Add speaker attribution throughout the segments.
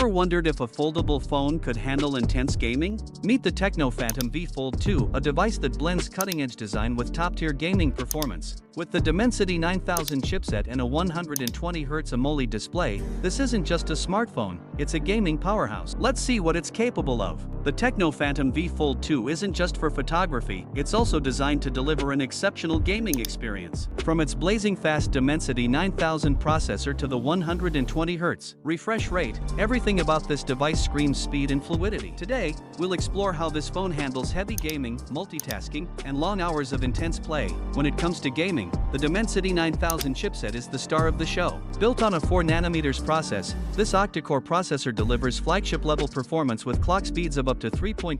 Speaker 1: Ever wondered if a foldable phone could handle intense gaming? Meet the Tecno Phantom V Fold 2, a device that blends cutting-edge design with top-tier gaming performance. With the Dimensity 9000 chipset and a 120Hz AMOLED display, this isn't just a smartphone, it's a gaming powerhouse. Let's see what it's capable of. The Tecno Phantom V Fold 2 isn't just for photography, it's also designed to deliver an exceptional gaming experience. From its blazing fast Dimensity 9000 processor to the 120Hz refresh rate, everything about this device screams speed and fluidity. Today, we'll explore how this phone handles heavy gaming, multitasking, and long hours of intense play. When it comes to gaming, the Dimensity 9000 chipset is the star of the show. Built on a 4nm process, this octa-core processor delivers flagship-level performance with clock speeds of up to 3.20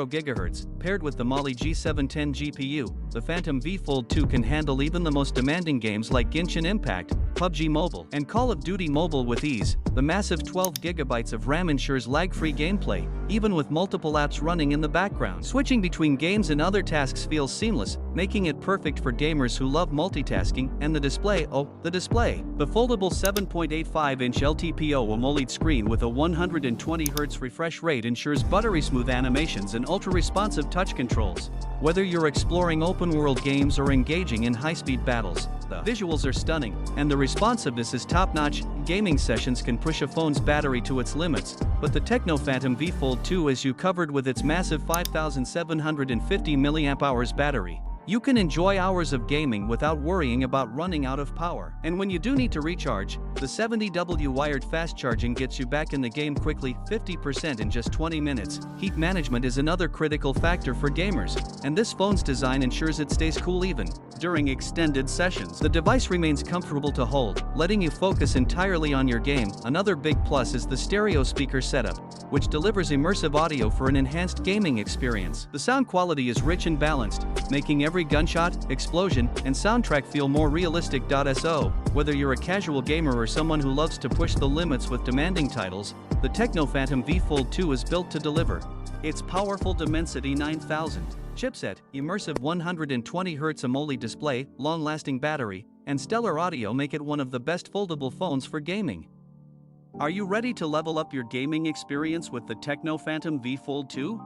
Speaker 1: GHz. Paired with the Mali G710 GPU, the Phantom V Fold 2 can handle even the most demanding games like Genshin Impact, PUBG Mobile, and Call of Duty Mobile with ease. The massive 12 GB of RAM ensures lag-free gameplay, even with multiple apps running in the background. Switching between games and other tasks feels seamless, making it perfect for gamers who love multitasking. And the display, the display. The foldable 7.85-inch LTPO AMOLED screen with a 120Hz refresh rate ensures buttery-smooth animations and ultra-responsive touch controls. Whether you're exploring open-world games or engaging in high-speed battles, the visuals are stunning, and the responsiveness is top-notch. Gaming sessions can push a phone's battery to its limits, but the Tecno Phantom V Fold 2 has you covered with its massive 5750 mAh battery. You can enjoy hours of gaming without worrying about running out of power. And when you do need to recharge, the 70W wired fast charging gets you back in the game quickly, 50% in just 20 minutes. Heat management is another critical factor for gamers, and this phone's design ensures it stays cool even during extended sessions. The device remains comfortable to hold, letting you focus entirely on your game. Another big plus is the stereo speaker setup, which delivers immersive audio for an enhanced gaming experience. The sound quality is rich and balanced, making every gunshot, explosion, and soundtrack feel more realistic. So, whether you're a casual gamer or someone who loves to push the limits with demanding titles, the Tecno Phantom V Fold 2 is built to deliver. Its powerful Dimensity 9000 chipset, immersive 120Hz AMOLED display, long-lasting battery, and stellar audio make it one of the best foldable phones for gaming. Are you ready to level up your gaming experience with the Tecno Phantom V Fold 2?